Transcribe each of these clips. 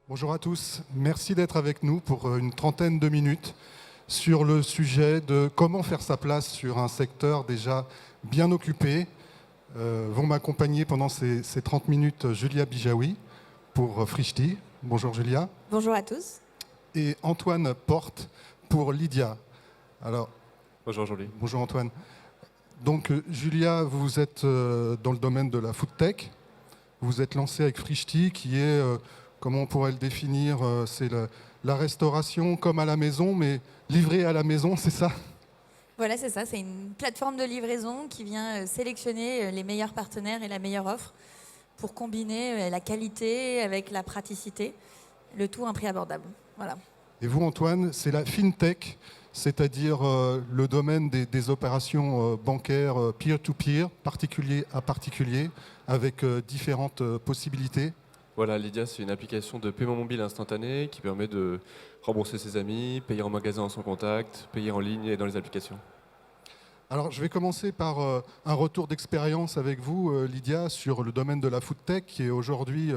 Bonjour à tous, merci d'être avec nous pour une trentaine de minutes sur le sujet de comment faire sa place sur un secteur déjà bien occupé. Vont m'accompagner pendant ces 30 minutes Julia Bijawi pour Frishti. Bonjour Julia. Bonjour à tous. Et Antoine Porte pour Lydia. Alors, Bonjour Jolie. bonjour Antoine. Donc Julia, vous êtes dans le domaine de la food tech. Vous êtes lancé avec Frishti qui est, comment on pourrait le définir, c'est la restauration comme à la maison, mais livrée à la maison, c'est ça? Voilà, c'est ça. C'est une plateforme de livraison qui vient sélectionner les meilleurs partenaires et la meilleure offre pour combiner la qualité avec la praticité, le tout à un prix abordable. Voilà. Et vous, Antoine, c'est la fintech, c'est-à-dire le domaine des opérations bancaires peer-to-peer, particulier à particulier, avec différentes possibilités. Voilà, Lydia, c'est une application de paiement mobile instantané qui permet de rembourser ses amis, payer en magasin en son contact, payer en ligne et dans les applications. Alors, je vais commencer par un retour d'expérience avec vous, Lydia, sur le domaine de la food tech, qui est aujourd'hui,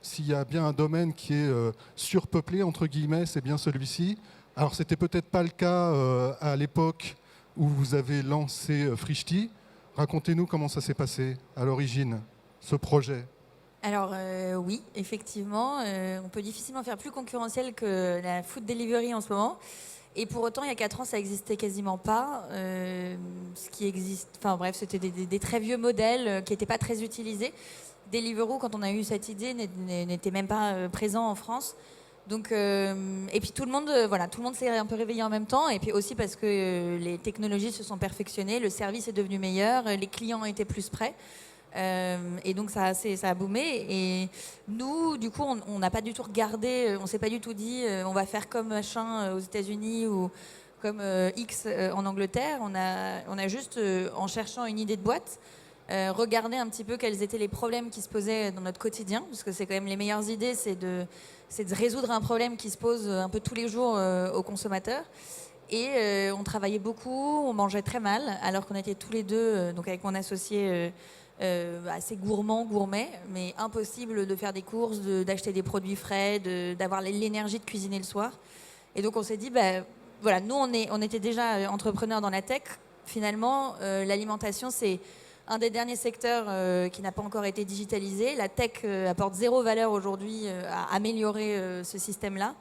s'il y a bien un domaine qui est surpeuplé, entre guillemets, c'est bien celui-ci. Alors, c'était peut-être pas le cas à l'époque où vous avez lancé Frishti. Racontez-nous comment ça s'est passé à l'origine, ce projet. Alors oui, effectivement, on peut difficilement faire plus concurrentiel que la food delivery en ce moment. Et pour autant, il y a 4 ans, ça n'existait quasiment pas. Ce qui existe, enfin bref, c'était des très vieux modèles qui n'étaient pas très utilisés. Deliveroo, quand on a eu cette idée, n'était même pas présent en France. Donc, et puis tout le monde, voilà, tout le monde s'est un peu réveillé en même temps. Et puis aussi parce que les technologies se sont perfectionnées, le service est devenu meilleur, les clients étaient plus prêts. Et donc ça a boomé. Et nous, du coup, on n'a pas du tout regardé, on s'est pas du tout dit on va faire comme machin aux États-Unis ou comme X en Angleterre. On a juste, en cherchant une idée de boîte, regardé un petit peu quels étaient les problèmes qui se posaient dans notre quotidien, parce que c'est quand même les meilleures idées, c'est de résoudre un problème qui se pose un peu tous les jours aux consommateurs. Et on travaillait beaucoup, on mangeait très mal, alors qu'on était tous les deux, donc avec mon associé, assez gourmets, mais impossible de faire des courses, d'acheter des produits frais, d'avoir l'énergie de cuisiner le soir. Et donc on s'est dit, voilà, nous on était déjà entrepreneurs dans la tech. Finalement, l'alimentation, c'est un des derniers secteurs qui n'a pas encore été digitalisé. La tech apporte zéro valeur aujourd'hui à améliorer ce système-là.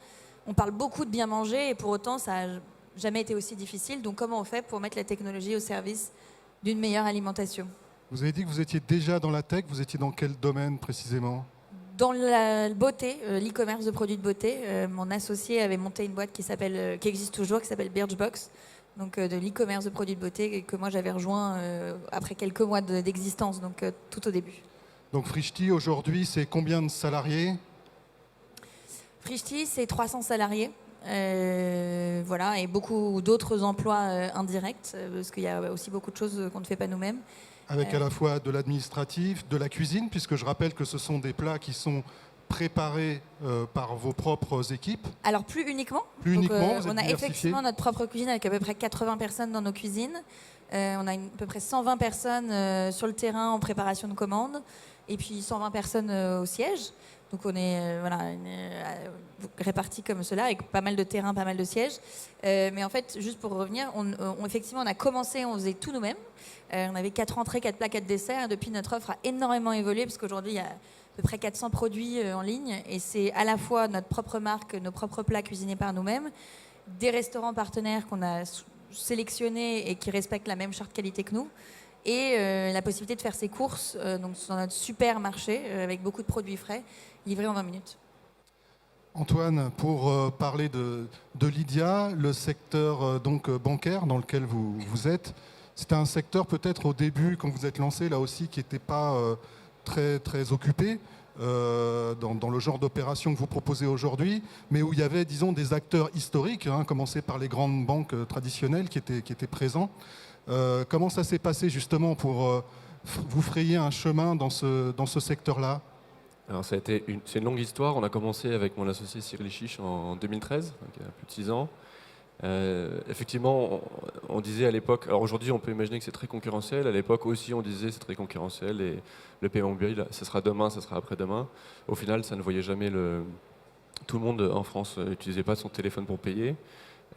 On parle beaucoup de bien manger et pour autant, ça n'a jamais été aussi difficile. Donc comment on fait pour mettre la technologie au service d'une meilleure alimentation ? Vous avez dit que vous étiez déjà dans la tech, vous étiez dans quel domaine précisément? Dans la beauté, l'e-commerce de produits de beauté, mon associé avait monté une boîte qui existe toujours, qui s'appelle Birchbox, donc de l'e-commerce de produits de beauté que moi j'avais rejoint après quelques mois d'existence, donc tout au début. Donc Frishti, aujourd'hui, c'est combien de salariés? Frishti, c'est 300 salariés. Voilà, et beaucoup d'autres emplois indirects, parce qu'il y a aussi beaucoup de choses qu'on ne fait pas nous-mêmes. Avec à la fois de l'administratif, de la cuisine, puisque je rappelle que ce sont des plats qui sont préparés par vos propres équipes. Alors plus uniquement. Plus donc, uniquement, vous êtes on a diversifié. effectivement notre propre cuisine avec à peu près 80 personnes dans nos cuisines. On a à peu près 120 personnes sur le terrain en préparation de commandes et puis 120 personnes au siège. Donc on est répartis comme cela avec pas mal de terrain, pas mal de sièges. Mais en fait, juste pour revenir, effectivement, on a commencé, on faisait tout nous-mêmes. On avait 4 entrées, 4 plats, 4 desserts. Et depuis, notre offre a énormément évolué parce qu'aujourd'hui, il y a à peu près 400 produits en ligne. Et c'est à la fois notre propre marque, nos propres plats cuisinés par nous-mêmes, des restaurants partenaires qu'on a sélectionnés et qui respectent la même charte qualité que nous. Et la possibilité de faire ses courses donc sur notre supermarché avec beaucoup de produits frais, livrés en 20 minutes. Antoine, pour parler de Lydia, le secteur donc bancaire dans lequel vous êtes, c'était un secteur peut-être au début, quand vous êtes lancé, là aussi, qui n'était pas très, très occupé dans le genre d'opération que vous proposez aujourd'hui, mais où il y avait, disons, des acteurs historiques, commencé par les grandes banques traditionnelles qui étaient présents. Comment ça s'est passé justement pour vous frayer un chemin dans ce secteur-là? Alors c'est une longue histoire. On a commencé avec mon associé Cyril Chiche en 2013, donc il y a plus de 6 ans. Effectivement, on disait à l'époque, alors aujourd'hui on peut imaginer que c'est très concurrentiel, à l'époque aussi on disait c'est très concurrentiel et le paiement mobile, ça sera demain, ça sera après-demain. Au final, ça ne voyait jamais tout le monde en France n'utilisait pas son téléphone pour payer.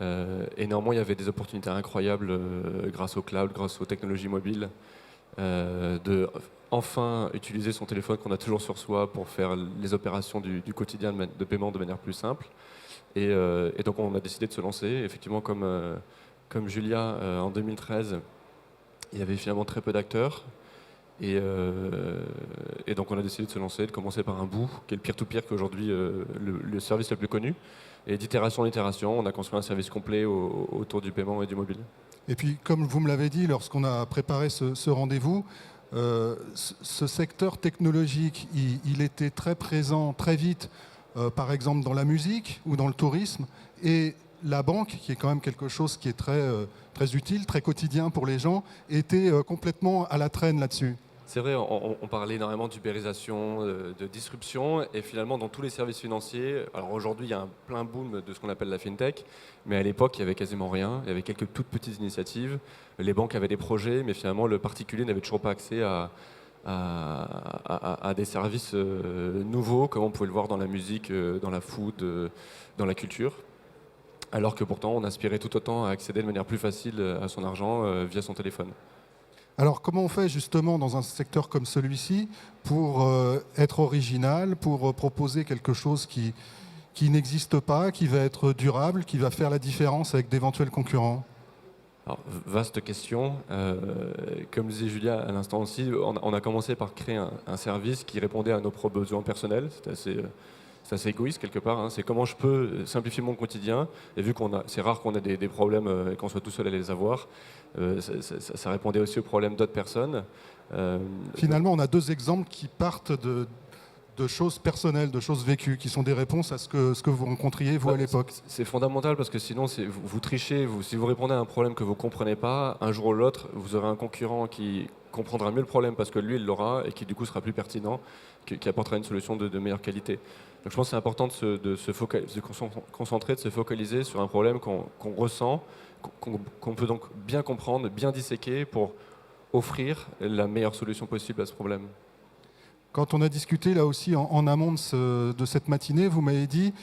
Et néanmoins, il y avait des opportunités incroyables grâce au cloud, grâce aux technologies mobiles, de enfin utiliser son téléphone qu'on a toujours sur soi pour faire les opérations du quotidien de paiement de manière plus simple. Et donc on a décidé de se lancer. Effectivement, comme Julia, en 2013, il y avait finalement très peu d'acteurs. Et donc on a décidé de se lancer, de commencer par un bout, qui est le peer-to-peer, qui est aujourd'hui le service le plus connu. Et d'itération en itération, on a construit un service complet autour du paiement et du mobile. Et puis, comme vous me l'avez dit lorsqu'on a préparé ce rendez-vous, ce secteur technologique, il était très présent très vite, par exemple dans la musique ou dans le tourisme, et la banque, qui est quand même quelque chose qui est très utile, très quotidien pour les gens, était complètement à la traîne là-dessus. C'est vrai, on parlait énormément d'ubérisation, de disruption, et finalement dans tous les services financiers, alors aujourd'hui il y a un plein boom de ce qu'on appelle la fintech, mais à l'époque il y avait quasiment rien, il y avait quelques toutes petites initiatives, les banques avaient des projets, mais finalement le particulier n'avait toujours pas accès à des services nouveaux, comme on pouvait le voir dans la musique, dans la food, dans la culture. Alors que pourtant on aspirait tout autant à accéder de manière plus facile à son argent via son téléphone. Alors comment on fait justement dans un secteur comme celui-ci pour être original, pour proposer quelque chose qui n'existe pas, qui va être durable, qui va faire la différence avec d'éventuels concurrents? Alors, vaste question. Comme disait Julia à l'instant aussi, on a commencé par créer un service qui répondait à nos propres besoins personnels. C'est assez égoïste quelque part. Hein. C'est comment je peux simplifier mon quotidien. Et vu c'est rare qu'on ait des problèmes et qu'on soit tout seul à les avoir, ça répondait aussi aux problèmes d'autres personnes. Finalement, on a deux exemples qui partent de choses personnelles, de choses vécues, qui sont des réponses à ce que vous rencontriez, vous, à l'époque. C'est fondamental parce que sinon, vous trichez. Si vous répondez à un problème que vous ne comprenez pas, un jour ou l'autre, vous aurez un concurrent qui comprendra mieux le problème parce que lui, il l'aura et qui, du coup, sera plus pertinent, qui apportera une solution de meilleure qualité. Donc je pense que c'est important de se concentrer, de se focaliser sur un problème qu'on ressent, qu'on peut donc bien comprendre, bien disséquer pour offrir la meilleure solution possible à ce problème. Quand on a discuté là aussi en amont de cette matinée, vous m'avez dit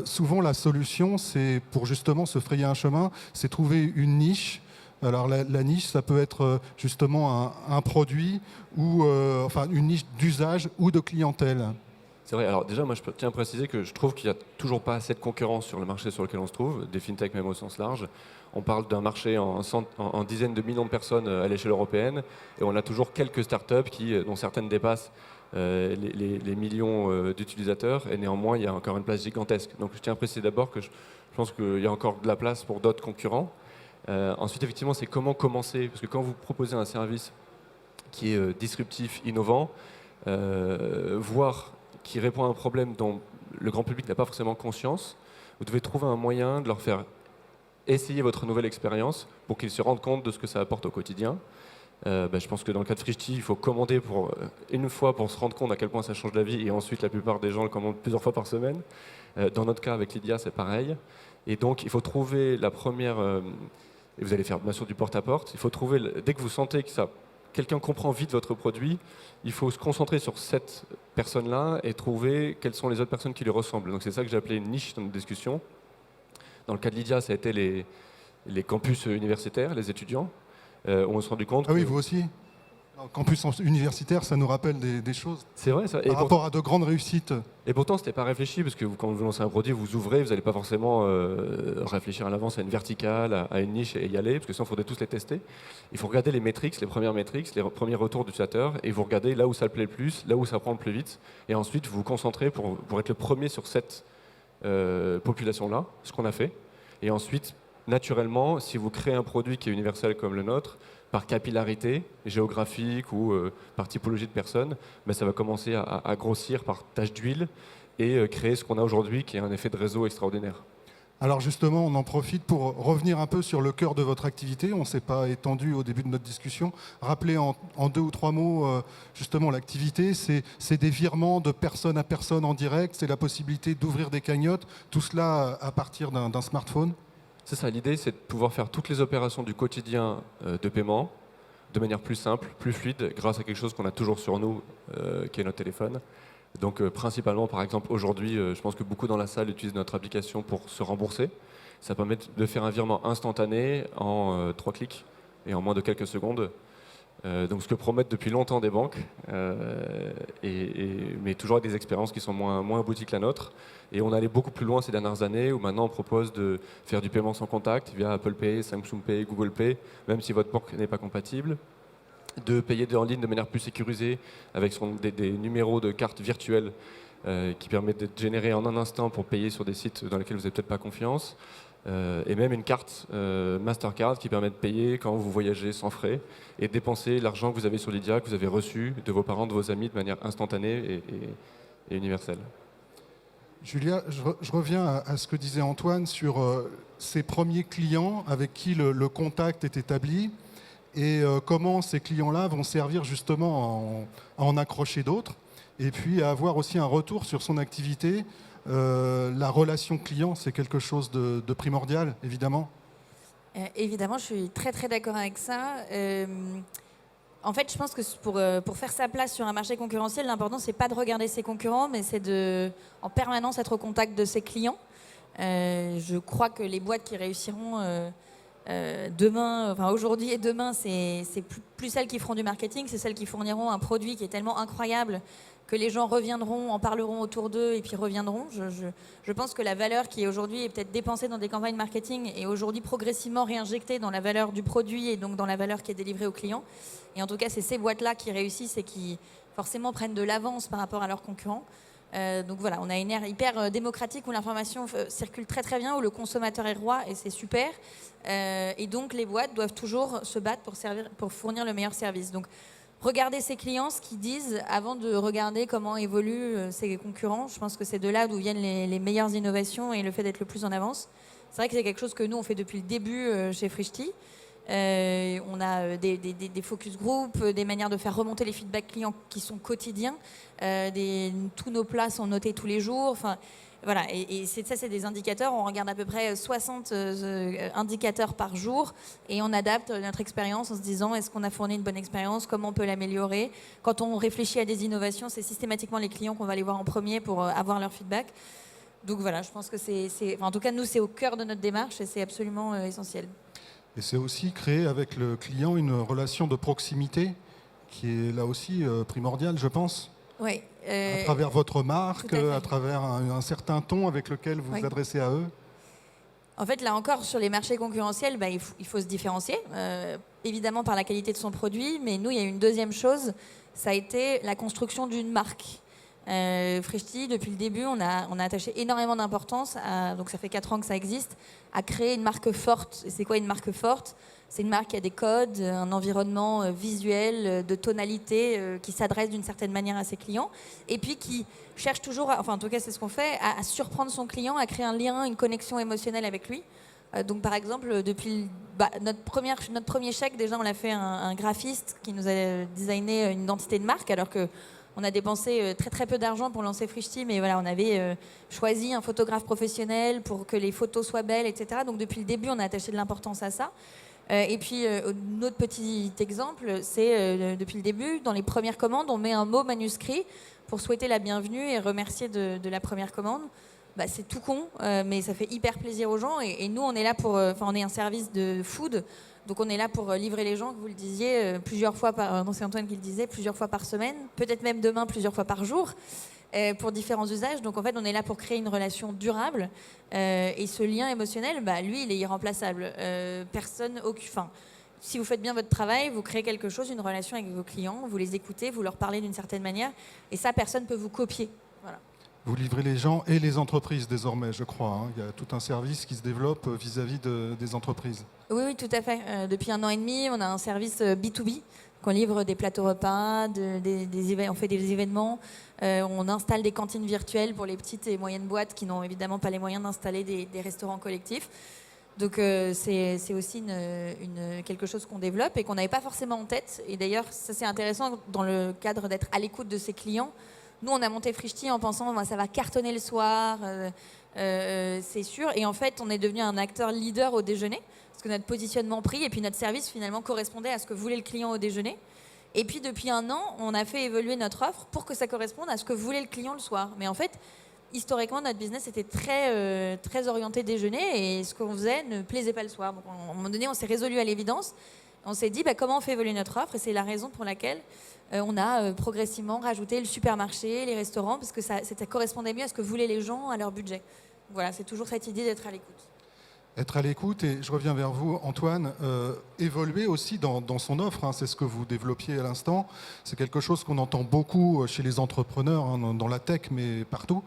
souvent la solution, c'est pour justement se frayer un chemin, c'est trouver une niche. Alors la niche, ça peut être justement un produit ou enfin une niche d'usage ou de clientèle. C'est vrai, alors déjà moi je tiens à préciser que je trouve qu'il n'y a toujours pas assez de concurrence sur le marché sur lequel on se trouve, des fintechs même au sens large. On parle d'un marché en dizaines de millions de personnes à l'échelle européenne et on a toujours quelques startups dont certaines dépassent les millions d'utilisateurs et néanmoins il y a encore une place gigantesque. Donc je tiens à préciser d'abord que je pense qu'il y a encore de la place pour d'autres concurrents. Ensuite effectivement c'est comment commencer, parce que quand vous proposez un service qui est disruptif, innovant, voire qui répond à un problème dont le grand public n'a pas forcément conscience, vous devez trouver un moyen de leur faire essayer votre nouvelle expérience pour qu'ils se rendent compte de ce que ça apporte au quotidien. Je pense que dans le cas de Frishti, il faut commander une fois pour se rendre compte à quel point ça change la vie et ensuite la plupart des gens le commandent plusieurs fois par semaine. Dans notre cas avec Lydia, c'est pareil. Et donc il faut trouver la première, et vous allez faire bien sûr du porte-à-porte, il faut trouver, dès que vous sentez que quelqu'un comprend vite votre produit, il faut se concentrer sur cette personne-là et trouver quelles sont les autres personnes qui lui ressemblent. Donc c'est ça que j'ai appelé une niche dans notre discussion. Dans le cas de Lydia, ça a été les campus universitaires, les étudiants, où on s'est rendu compte Ah oui, vous aussi. En campus universitaire, ça nous rappelle des choses c'est vrai, ça. Par rapport à de grandes réussites. Et pourtant, ce n'était pas réfléchi, parce que quand vous lancez un produit, vous ouvrez, vous n'allez pas forcément réfléchir à l'avance à une verticale, à une niche et y aller, parce que sinon, il faudrait tous les tester. Il faut regarder les métriques, les premières métriques, les premiers retours d'utilisateurs, et vous regardez là où ça plaît le plus, là où ça prend le plus vite, et ensuite, vous vous concentrez pour être le premier sur cette population-là, ce qu'on a fait. Et ensuite, naturellement, si vous créez un produit qui est universel comme le nôtre, par capillarité géographique ou par typologie de personnes, ça va commencer à grossir par tache d'huile et créer ce qu'on a aujourd'hui qui est un effet de réseau extraordinaire. Alors justement, on en profite pour revenir un peu sur le cœur de votre activité. On ne s'est pas étendu au début de notre discussion. Rappelez en 2 ou 3 mots justement l'activité. C'est des virements de personne à personne en direct, c'est la possibilité d'ouvrir des cagnottes, tout cela à partir d'un smartphone. C'est ça, l'idée c'est de pouvoir faire toutes les opérations du quotidien de paiement de manière plus simple, plus fluide, grâce à quelque chose qu'on a toujours sur nous, qui est notre téléphone. Donc principalement, par exemple, aujourd'hui, je pense que beaucoup dans la salle utilisent notre application pour se rembourser. Ça permet de faire un virement instantané en 3 clics et en moins de quelques secondes. Donc ce que promettent depuis longtemps des banques, mais toujours avec des expériences qui sont moins abouties que la nôtre. Et on allait beaucoup plus loin ces dernières années, où maintenant on propose de faire du paiement sans contact via Apple Pay, Samsung Pay, Google Pay, même si votre banque n'est pas compatible, de payer en ligne de manière plus sécurisée avec des numéros de carte virtuelles qui permettent de générer en un instant pour payer sur des sites dans lesquels vous n'avez peut-être pas confiance. Et même une carte Mastercard qui permet de payer quand vous voyagez sans frais et de dépenser l'argent que vous avez sur Lydia, que vous avez reçu de vos parents, de vos amis de manière instantanée et universelle. Julia, je reviens à ce que disait Antoine sur ces premiers clients avec qui le contact est établi et comment ces clients-là vont servir justement à en accrocher d'autres et puis à avoir aussi un retour sur son activité. La relation client, c'est quelque chose de primordial, évidemment. Évidemment, je suis très très d'accord avec ça. En fait, je pense que pour faire sa place sur un marché concurrentiel, l'important, c'est pas de regarder ses concurrents, mais c'est de, en permanence, être au contact de ses clients. Je crois que les boîtes qui réussiront demain, enfin aujourd'hui et demain, c'est plus celles qui feront du marketing, c'est celles qui fourniront un produit qui est tellement incroyable que les gens reviendront, en parleront autour d'eux et puis reviendront. Je pense que la valeur qui est aujourd'hui est peut-être dépensée dans des campagnes marketing est aujourd'hui progressivement réinjectée dans la valeur du produit et donc dans la valeur qui est délivrée aux clients. Et en tout cas, c'est ces boîtes-là qui réussissent et qui forcément prennent de l'avance par rapport à leurs concurrents. Donc voilà, on a une ère hyper démocratique où l'information circule très très bien, où le consommateur est roi et c'est super. Et donc les boîtes doivent toujours se battre pour fournir le meilleur service. Donc regarder ses clients, ce qu'ils disent, avant de regarder comment évoluent ses concurrents. Je pense que c'est de là d'où viennent les meilleures innovations et le fait d'être le plus en avance. C'est vrai que c'est quelque chose que nous, on fait depuis le début chez Frishti. On a des focus group, des manières de faire remonter les feedbacks clients qui sont quotidiens. Tous nos plats sont notés tous les jours. Enfin, voilà, et c'est des indicateurs. On regarde à peu près 60 indicateurs par jour et on adapte notre expérience en se disant est-ce qu'on a fourni une bonne expérience, comment on peut l'améliorer. Quand on réfléchit à des innovations, c'est systématiquement les clients qu'on va aller voir en premier pour avoir leur feedback. Donc voilà, je pense que en tout cas, nous, c'est au cœur de notre démarche et c'est absolument essentiel. Et c'est aussi créer avec le client une relation de proximité qui est là aussi primordiale, je pense. Oui. À travers votre marque, à travers un certain ton avec lequel vous vous adressez à eux. En fait, là encore, sur les marchés concurrentiels, il faut se différencier, évidemment par la qualité de son produit, mais nous, il y a une deuxième chose, ça a été la construction d'une marque. Frishti, depuis le début, on a attaché énormément d'importance, donc ça fait 4 ans que ça existe, à créer une marque forte. Et c'est quoi une marque forte ? C'est une marque qui a des codes, un environnement visuel, de tonalité, qui s'adresse d'une certaine manière à ses clients, et puis qui cherche toujours, enfin en tout cas c'est ce qu'on fait, à surprendre son client, à créer un lien, une connexion émotionnelle avec lui. Donc par exemple, depuis notre premier chèque, déjà on l'a fait un graphiste qui nous a designé une identité de marque, alors que on a dépensé très très peu d'argent pour lancer Frishti, mais voilà, on avait choisi un photographe professionnel pour que les photos soient belles, etc. Donc depuis le début, on a attaché de l'importance à ça. Et puis, notre petit exemple, c'est depuis le début, dans les premières commandes, on met un mot manuscrit pour souhaiter la bienvenue et remercier de la première commande. C'est tout con, mais ça fait hyper plaisir aux gens. Et nous, on est là on est un service de food. Donc on est là pour livrer les gens, que vous le disiez, plusieurs fois non, c'est Antoine qui le disait, plusieurs fois par semaine, peut-être même demain plusieurs fois par jour, pour différents usages. Donc en fait, on est là pour créer une relation durable. Et ce lien émotionnel, lui, il est irremplaçable. Si vous faites bien votre travail, vous créez quelque chose, une relation avec vos clients, vous les écoutez, vous leur parlez d'une certaine manière. Et ça, personne ne peut vous copier. Voilà. Vous livrez les gens et les entreprises désormais, je crois. Il y a tout un service qui se développe vis-à-vis des entreprises. Oui, tout à fait. Depuis 1 an et demi, on a un service B2B. On livre des plateaux repas, on fait des événements. On installe des cantines virtuelles pour les petites et moyennes boîtes qui n'ont évidemment pas les moyens d'installer des restaurants collectifs. Donc c'est aussi quelque chose qu'on développe et qu'on n'avait pas forcément en tête. Et d'ailleurs, ça c'est intéressant dans le cadre d'être à l'écoute de ses clients. Nous, on a monté Frishti en pensant ça va cartonner le soir, c'est sûr. Et en fait, on est devenu un acteur leader au déjeuner, parce que notre positionnement prix et puis notre service finalement correspondait à ce que voulait le client au déjeuner. Et puis depuis un an, on a fait évoluer notre offre pour que ça corresponde à ce que voulait le client le soir. Mais en fait, historiquement, notre business était très orienté déjeuner et ce qu'on faisait ne plaisait pas le soir. Donc, à un moment donné, on s'est résolu à l'évidence. On s'est dit comment on fait évoluer notre offre et c'est la raison pour laquelle on a progressivement rajouté le supermarché, les restaurants, parce que ça correspondait mieux à ce que voulaient les gens, à leur budget. Voilà, c'est toujours cette idée d'être à l'écoute. Être à l'écoute, et je reviens vers vous, Antoine, évoluer aussi dans son offre, hein, c'est ce que vous développiez à l'instant. C'est quelque chose qu'on entend beaucoup chez les entrepreneurs, hein, dans la tech, mais partout.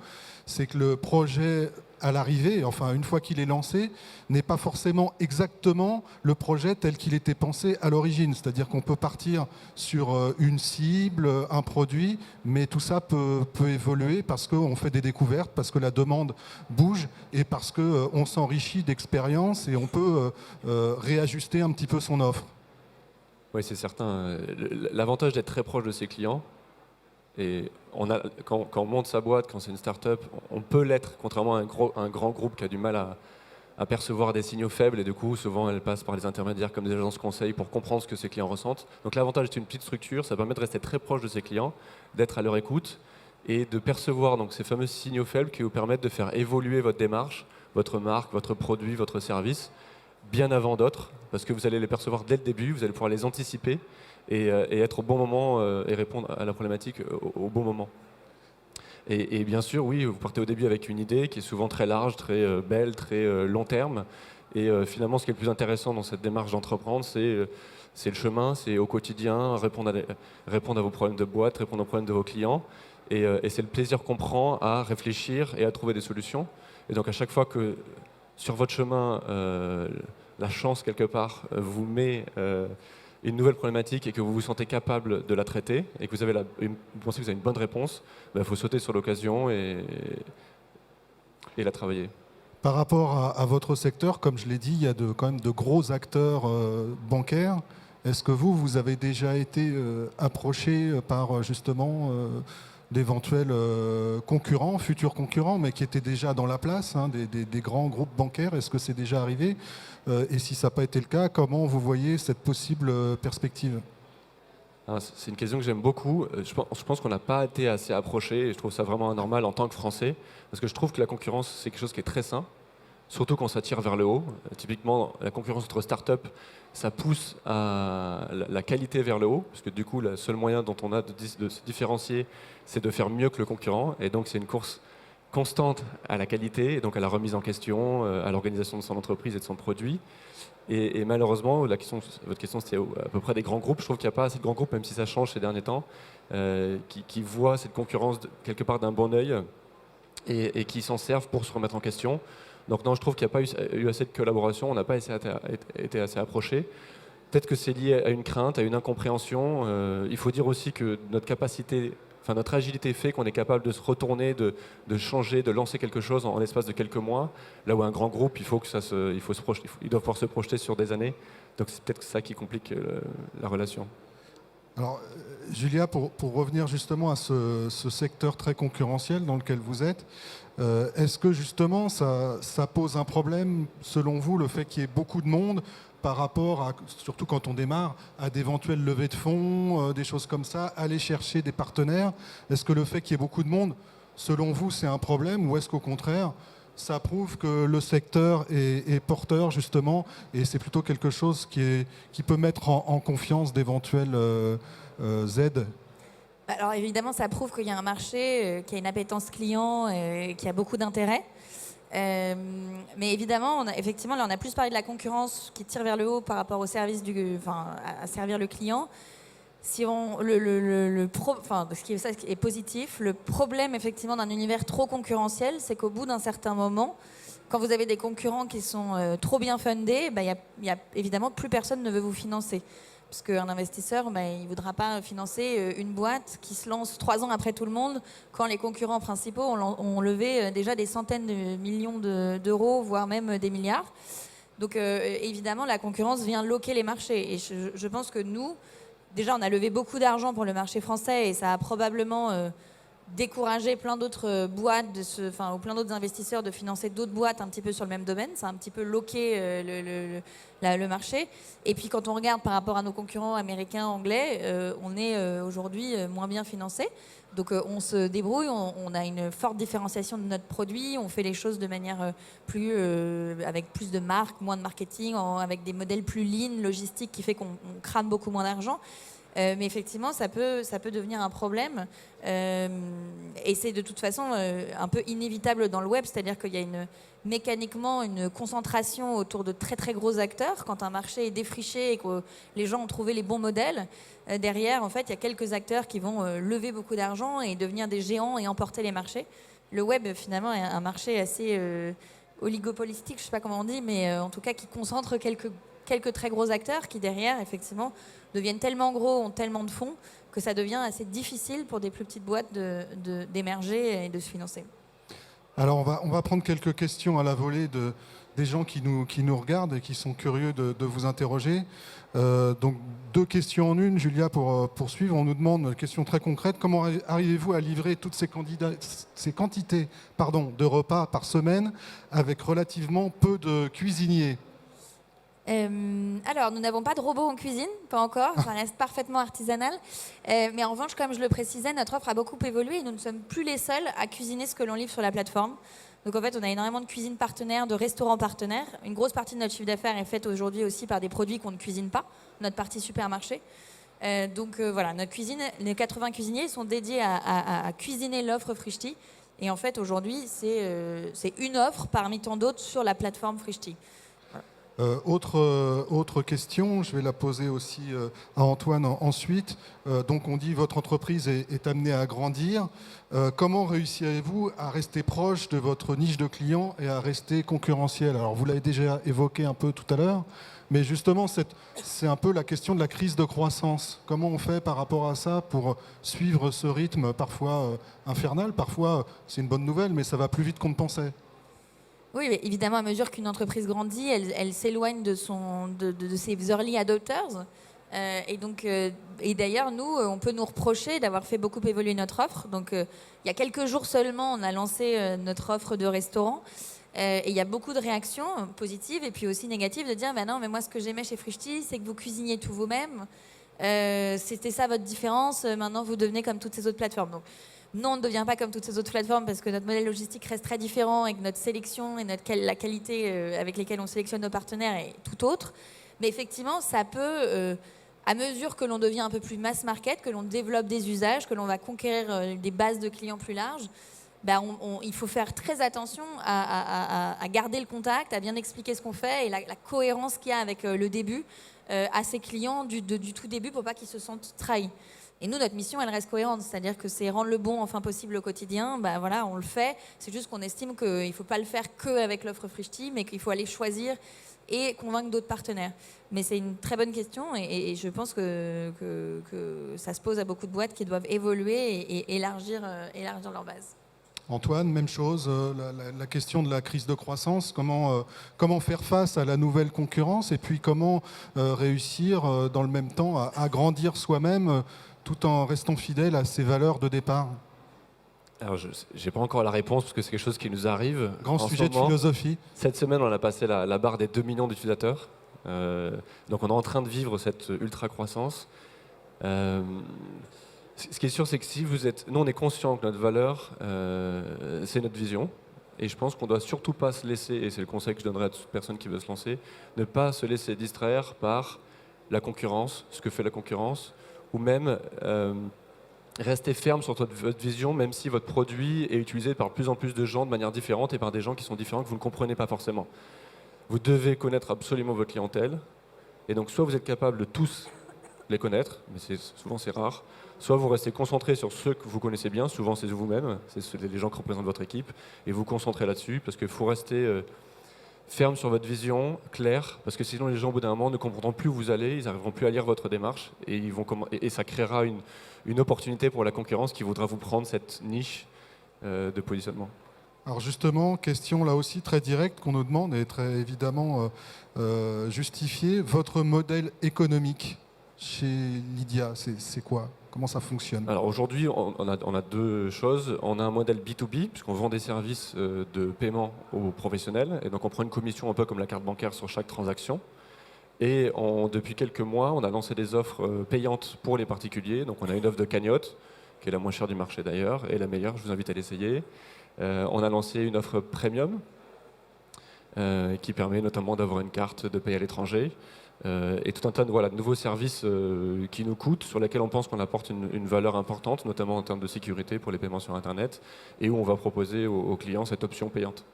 C'est que le projet à l'arrivée, enfin une fois qu'il est lancé, n'est pas forcément exactement le projet tel qu'il était pensé à l'origine. C'est-à-dire qu'on peut partir sur une cible, un produit, mais tout ça peut évoluer parce qu'on fait des découvertes, parce que la demande bouge et parce qu'on s'enrichit d'expérience et on peut réajuster un petit peu son offre. Oui, c'est certain. L'avantage d'être très proche de ses clients, et quand on monte sa boîte, quand c'est une start-up, on peut l'être, contrairement à un grand groupe qui a du mal à percevoir des signaux faibles, et du coup, souvent, elle passe par les intermédiaires comme des agences conseils pour comprendre ce que ses clients ressentent. Donc l'avantage d'être une petite structure, ça permet de rester très proche de ses clients, d'être à leur écoute, et de percevoir donc, ces fameux signaux faibles qui vous permettent de faire évoluer votre démarche, votre marque, votre produit, votre service, bien avant d'autres, parce que vous allez les percevoir dès le début, vous allez pouvoir les anticiper, et être au bon moment et répondre à la problématique au bon moment. Et bien sûr, oui, vous partez au début avec une idée qui est souvent très large, très belle, très long terme. Et finalement, ce qui est le plus intéressant dans cette démarche d'entreprendre, c'est le chemin, c'est au quotidien, répondre à vos problèmes de boîte, répondre aux problèmes de vos clients. Et c'est le plaisir qu'on prend à réfléchir et à trouver des solutions. Et donc à chaque fois que sur votre chemin, la chance quelque part vous met une nouvelle problématique et que vous vous sentez capable de la traiter et que vous pensez que vous avez une bonne réponse, il faut sauter sur l'occasion et la travailler. Par rapport à votre secteur, comme je l'ai dit, il y a quand même de gros acteurs bancaires. Est-ce que vous avez déjà été approché par justement d'éventuels concurrents, futurs concurrents, mais qui étaient déjà dans la place, hein, des grands groupes bancaires? Est-ce que c'est déjà arrivé? Et si ça n'a pas été le cas, comment vous voyez cette possible perspective? C'est une question que j'aime beaucoup. Je pense qu'on n'a pas été assez approché et je trouve ça vraiment anormal en tant que Français, parce que je trouve que la concurrence, c'est quelque chose qui est très sain, surtout quand ça tire vers le haut. Typiquement, la concurrence entre startups, ça pousse la qualité vers le haut, parce que du coup, le seul moyen dont on a de se différencier, c'est de faire mieux que le concurrent. Et donc, c'est une course constante à la qualité, et donc à la remise en question, à l'organisation de son entreprise et de son produit. Et malheureusement, votre question c'était à peu près des grands groupes. Je trouve qu'il n'y a pas assez de grands groupes, même si ça change ces derniers temps, qui voient cette concurrence quelque part d'un bon œil et qui s'en servent pour se remettre en question. Donc non, je trouve qu'il n'y a pas eu assez de collaboration, on n'a pas été assez approchés. Peut-être que c'est lié à une crainte, à une incompréhension. Il faut dire aussi que notre agilité fait qu'on est capable de se retourner, de changer, de lancer quelque chose en l'espace de quelques mois. Là où un grand groupe, ils doivent pouvoir se projeter sur des années. Donc c'est peut-être ça qui complique la relation. Alors, Julia, pour revenir justement à ce secteur très concurrentiel dans lequel vous êtes, est-ce que justement ça pose un problème, selon vous, le fait qu'il y ait beaucoup de monde par rapport à, surtout quand on démarre, à d'éventuelles levées de fonds, des choses comme ça, aller chercher des partenaires? Est-ce que le fait qu'il y ait beaucoup de monde, selon vous, c'est un problème, ou est-ce qu'au contraire, ça prouve que le secteur est porteur, justement, et c'est plutôt quelque chose qui peut mettre en confiance d'éventuelles aides? Alors évidemment, ça prouve qu'il y a un marché, qu'il y a une appétence client, qu'il y a beaucoup d'intérêt. Mais évidemment, effectivement, là, on a plus parlé de la concurrence qui tire vers le haut par rapport au service à servir le client. Si ce qui est positif, le problème effectivement d'un univers trop concurrentiel, c'est qu'au bout d'un certain moment, quand vous avez des concurrents qui sont trop bien fundés, évidemment plus personne ne veut vous financer. Parce qu'un investisseur, il ne voudra pas financer une boîte qui se lance 3 ans après tout le monde, quand les concurrents principaux ont levé déjà des centaines de millions d'euros, voire même des milliards. Donc évidemment, la concurrence vient loquer les marchés. Et je pense que nous, déjà, on a levé beaucoup d'argent pour le marché français et ça a probablement décourager plein d'autres boîtes, ou plein d'autres investisseurs de financer d'autres boîtes un petit peu sur le même domaine. Ça a un petit peu loqué le marché. Et puis quand on regarde par rapport à nos concurrents américains, anglais, on est aujourd'hui moins bien financé. Donc on se débrouille, on a une forte différenciation de notre produit, on fait les choses de manière avec plus de marques, moins de marketing, avec des modèles plus lean, logistiques, qui fait qu'on crame beaucoup moins d'argent. Mais effectivement, ça peut devenir un problème. Et c'est de toute façon un peu inévitable dans le web, c'est-à-dire qu'il y a mécaniquement une concentration autour de très très gros acteurs. Quand un marché est défriché et que les gens ont trouvé les bons modèles, derrière, en fait, il y a quelques acteurs qui vont lever beaucoup d'argent et devenir des géants et emporter les marchés. Le web, finalement, est un marché assez oligopolistique, je ne sais pas comment on dit, mais en tout cas qui concentre quelques très gros acteurs qui, derrière, effectivement, deviennent tellement gros, ont tellement de fonds, que ça devient assez difficile pour des plus petites boîtes d'émerger et de se financer. Alors, on va prendre quelques questions à la volée des gens qui nous regardent et qui sont curieux de vous interroger. Donc, 2 questions en une, Julia, pour poursuivre. On nous demande une question très concrète. Comment arrivez-vous à livrer toutes ces quantités de repas par semaine avec relativement peu de cuisiniers ? Alors, nous n'avons pas de robots en cuisine, pas encore, ça reste parfaitement artisanal. Mais en revanche, comme je le précisais, notre offre a beaucoup évolué et nous ne sommes plus les seuls à cuisiner ce que l'on livre sur la plateforme. Donc en fait, on a énormément de cuisines partenaires, de restaurants partenaires. Une grosse partie de notre chiffre d'affaires est faite aujourd'hui aussi par des produits qu'on ne cuisine pas, notre partie supermarché. Donc voilà, notre cuisine, les 80 cuisiniers sont dédiés à cuisiner l'offre Frishti. Et en fait, aujourd'hui, c'est une offre parmi tant d'autres sur la plateforme Frishti. Autre question, je vais la poser aussi à Antoine ensuite. Donc on dit votre entreprise est amenée à grandir. Comment réussirez-vous à rester proche de votre niche de clients et à rester concurrentiel ? Alors vous l'avez déjà évoqué un peu tout à l'heure, mais justement c'est un peu la question de la crise de croissance. Comment on fait par rapport à ça pour suivre ce rythme parfois infernal ? Parfois c'est une bonne nouvelle, mais ça va plus vite qu'on ne pensait. Oui, mais évidemment, à mesure qu'une entreprise grandit, elle s'éloigne de ses early adopters. Et d'ailleurs, nous, on peut nous reprocher d'avoir fait beaucoup évoluer notre offre. Donc, il y a quelques jours seulement, on a lancé notre offre de restaurant. Et il y a beaucoup de réactions positives et puis aussi négatives de dire, non, mais moi, ce que j'aimais chez Frishti, c'est que vous cuisiniez tout vous-même. C'était ça votre différence. Maintenant, vous devenez comme toutes ces autres plateformes. Donc, non, on ne devient pas comme toutes ces autres plateformes parce que notre modèle logistique reste très différent et que notre sélection et la qualité avec lesquelles on sélectionne nos partenaires est tout autre. Mais effectivement, ça peut, à mesure que l'on devient un peu plus mass market, que l'on développe des usages, que l'on va conquérir des bases de clients plus larges, il faut faire très attention à garder le contact, à bien expliquer ce qu'on fait et la cohérence qu'il y a avec le début à ses clients du tout début pour pas qu'ils se sentent trahis. Et nous, notre mission, elle reste cohérente, c'est-à-dire que c'est rendre le bon enfin possible au quotidien. Voilà, on le fait. C'est juste qu'on estime qu'il ne faut pas le faire qu'avec l'offre Frishti, mais qu'il faut aller choisir et convaincre d'autres partenaires. Mais c'est une très bonne question et je pense que ça se pose à beaucoup de boîtes qui doivent évoluer et élargir leur base. Antoine, même chose, la question de la crise de croissance, comment faire face à la nouvelle concurrence et puis comment réussir dans le même temps à grandir soi-même tout en restant fidèle à ses valeurs de départ? Alors, je n'ai pas encore la réponse parce que c'est quelque chose qui nous arrive. Grand sujet de philosophie. Cette semaine, on a passé la barre des 2 millions d'utilisateurs. Donc, on est en train de vivre cette ultra-croissance. Ce qui est sûr, c'est que si vous êtes... Nous, on est conscient que notre valeur, c'est notre vision. Et je pense qu'on ne doit surtout pas se laisser, et c'est le conseil que je donnerais à toute personne qui veut se lancer, ne pas se laisser distraire par la concurrence, ce que fait la concurrence, ou même rester ferme sur votre vision, même si votre produit est utilisé par de plus en plus de gens de manière différente et par des gens qui sont différents que vous ne comprenez pas forcément. Vous devez connaître absolument votre clientèle, et donc soit vous êtes capable de tous les connaître, mais souvent c'est rare, soit vous restez concentré sur ceux que vous connaissez bien, souvent c'est vous-même, c'est les gens qui représentent votre équipe, et vous concentrez là-dessus, parce qu'il faut rester ferme sur votre vision, claire, parce que sinon les gens au bout d'un moment ne comprendront plus où vous allez, ils n'arriveront plus à lire votre démarche, et ça créera une opportunité pour la concurrence qui voudra vous prendre cette niche de positionnement. Alors justement, question là aussi très directe qu'on nous demande et très évidemment justifiée, votre modèle économique chez Lydia, c'est quoi ? Comment ça fonctionne? Alors aujourd'hui, on a deux choses. On a un modèle B2B, puisqu'on vend des services de paiement aux professionnels. Et donc on prend une commission un peu comme la carte bancaire sur chaque transaction. Et depuis quelques mois, on a lancé des offres payantes pour les particuliers. Donc on a une offre de cagnotte, qui est la moins chère du marché d'ailleurs, et la meilleure, je vous invite à l'essayer. On a lancé une offre premium, qui permet notamment d'avoir une carte de paye à l'étranger. Et tout un tas de nouveaux services qui nous coûtent, sur lesquels on pense qu'on apporte une valeur importante, notamment en termes de sécurité pour les paiements sur Internet, et où on va proposer aux clients cette option payante.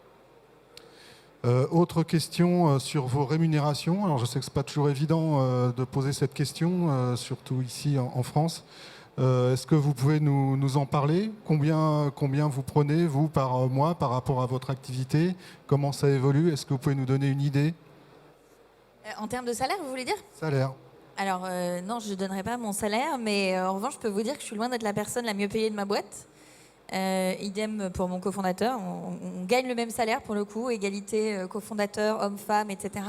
Autre question sur vos rémunérations. Alors je sais que ce n'est pas toujours évident de poser cette question, surtout ici en France. Est-ce que vous pouvez nous en parler? Combien vous prenez, vous, par mois, par rapport à votre activité? Comment ça évolue? Est-ce que vous pouvez nous donner une idée? En termes de salaire, vous voulez dire? Salaire. Alors, non, je ne donnerai pas mon salaire, mais en revanche, je peux vous dire que je suis loin d'être la personne la mieux payée de ma boîte. Idem pour mon cofondateur. On gagne le même salaire pour le coup, égalité cofondateur, homme-femme, etc.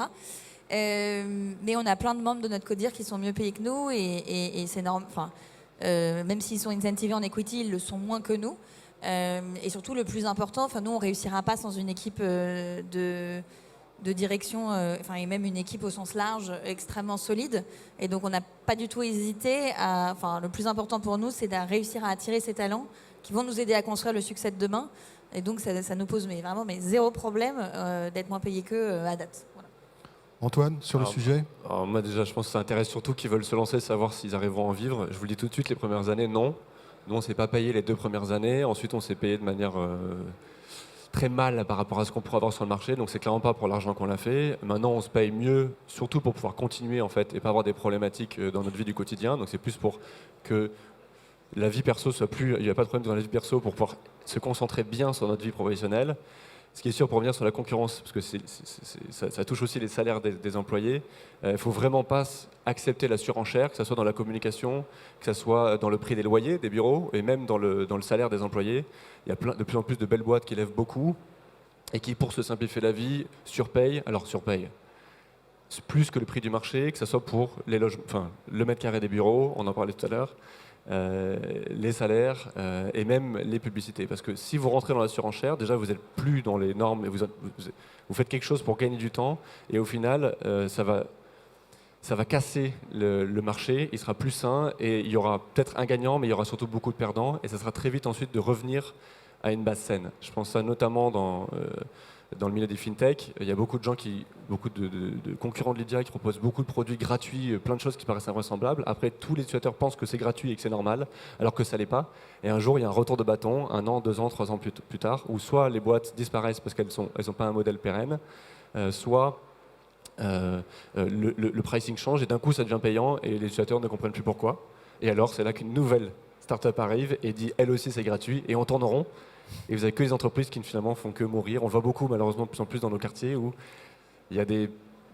Mais on a plein de membres de notre codir qui sont mieux payés que nous et c'est normal. Enfin, même s'ils sont incentivés en equity, ils le sont moins que nous. Et surtout, le plus important, nous, on réussira pas sans une équipe de direction, et même une équipe au sens large extrêmement solide. Et donc, on n'a pas du tout hésité le plus important pour nous, c'est de réussir à attirer ces talents qui vont nous aider à construire le succès de demain. Et donc, ça nous pose vraiment zéro problème d'être moins payé qu'eux à date. Voilà. Antoine, sur le sujet? Alors moi déjà, je pense que ça intéresse surtout qui veulent se lancer, savoir s'ils arriveront à en vivre. Je vous le dis tout de suite, les premières années, non. Nous, on ne s'est pas payé les 2 premières années. Ensuite, on s'est payé de manière très mal par rapport à ce qu'on pourrait avoir sur le marché. Donc, c'est clairement pas pour l'argent qu'on l'a fait. Maintenant, on se paye mieux, surtout pour pouvoir continuer en fait et pas avoir des problématiques dans notre vie du quotidien. Donc, c'est plus pour que la vie perso soit plus... Il n'y a pas de problème dans la vie perso pour pouvoir se concentrer bien sur notre vie professionnelle. Ce qui est sûr, pour revenir sur la concurrence, parce que ça touche aussi les salaires des employés, il ne faut vraiment pas accepter la surenchère, que ce soit dans la communication, que ce soit dans le prix des loyers des bureaux, et même dans le salaire des employés. Il y a de plus en plus de belles boîtes qui lèvent beaucoup, et qui, pour se simplifier la vie, surpayent. Alors surpayent plus que le prix du marché, que ce soit pour les le mètre carré des bureaux, on en parlait tout à l'heure, les salaires et même les publicités. Parce que si vous rentrez dans la surenchère, déjà vous n'êtes plus dans les normes, et vous faites quelque chose pour gagner du temps, et au final, ça va casser le marché, il sera plus sain, et il y aura peut-être un gagnant, mais il y aura surtout beaucoup de perdants, et ça sera très vite ensuite de revenir à une base saine. Je pense ça notamment dans le milieu des fintech. Il y a beaucoup de concurrents de Lydia qui proposent beaucoup de produits gratuits, plein de choses qui paraissent invraisemblables. Après, tous les utilisateurs pensent que c'est gratuit et que c'est normal, alors que ça l'est pas. Et un jour, il y a un retour de bâton, 1 an, 2 ans, 3 ans plus tard, où soit les boîtes disparaissent parce qu'elles n'ont pas un modèle pérenne, soit le pricing change et d'un coup, ça devient payant et les utilisateurs ne comprennent plus pourquoi. Et alors, c'est là qu'une nouvelle startup arrive et dit, elle aussi, c'est gratuit, et on tourne en rond. Et vous avez que les entreprises qui finalement font que mourir. On le voit beaucoup malheureusement de plus en plus dans nos quartiers où il y a des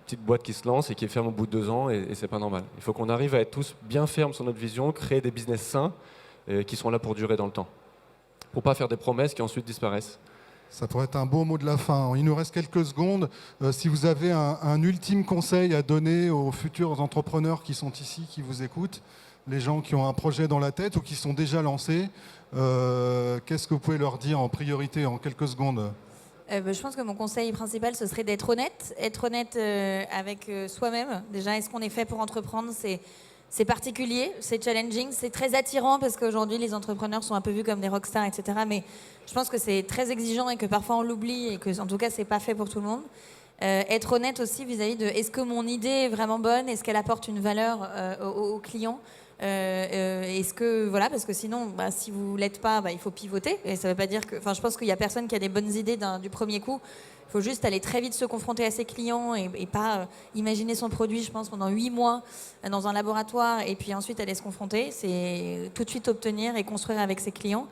petites boîtes qui se lancent et qui ferment au bout de 2 ans et c'est pas normal. Il faut qu'on arrive à être tous bien fermes sur notre vision, créer des business sains qui sont là pour durer dans le temps. Pour pas faire des promesses qui ensuite disparaissent. Ça pourrait être un beau mot de la fin. Il nous reste quelques secondes. Si vous avez un ultime conseil à donner aux futurs entrepreneurs qui sont ici, qui vous écoutent, les gens qui ont un projet dans la tête ou qui sont déjà lancés, qu'est-ce que vous pouvez leur dire en priorité en quelques secondes? Je pense que mon conseil principal, ce serait d'être honnête. Être honnête avec soi-même. Déjà, est-ce qu'on est fait pour entreprendre? C'est particulier, c'est challenging, c'est très attirant parce qu'aujourd'hui, les entrepreneurs sont un peu vus comme des rockstars, etc. Mais je pense que c'est très exigeant et que parfois on l'oublie et que, en tout cas, c'est pas fait pour tout le monde. Être honnête aussi vis-à-vis de est-ce que mon idée est vraiment bonne? Est-ce qu'elle apporte une valeur aux clients? Est-ce que parce que sinon si vous l'êtes pas, il faut pivoter et ça veut pas dire que je pense qu'il y a personne qui a des bonnes idées du premier coup. Il faut juste aller très vite se confronter à ses clients et pas imaginer son produit, je pense, pendant 8 mois dans un laboratoire et puis ensuite aller se confronter. C'est tout de suite obtenir et construire avec ses clients.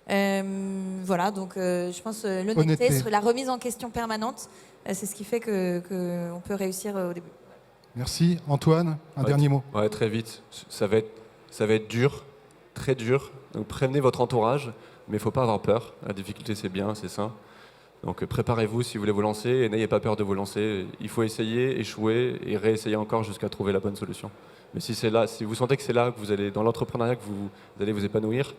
Donc je pense l'honnêteté, la remise en question permanente, c'est ce qui fait qu'on peut réussir au début. Merci. Antoine, un dernier mot. Ouais, très vite. Ça va être dur, très dur. Donc prévenez votre entourage, mais il ne faut pas avoir peur. La difficulté, c'est bien, c'est sain. Donc préparez-vous si vous voulez vous lancer et n'ayez pas peur de vous lancer. Il faut essayer, échouer et réessayer encore jusqu'à trouver la bonne solution. Mais si c'est là, si vous sentez que c'est là que vous allez, dans l'entrepreneuriat, que vous allez vous épanouir,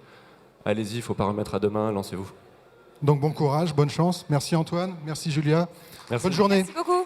allez-y, il ne faut pas remettre à demain, lancez-vous. Donc bon courage, bonne chance. Merci Antoine, merci Julia. Merci. Bonne journée. Merci beaucoup.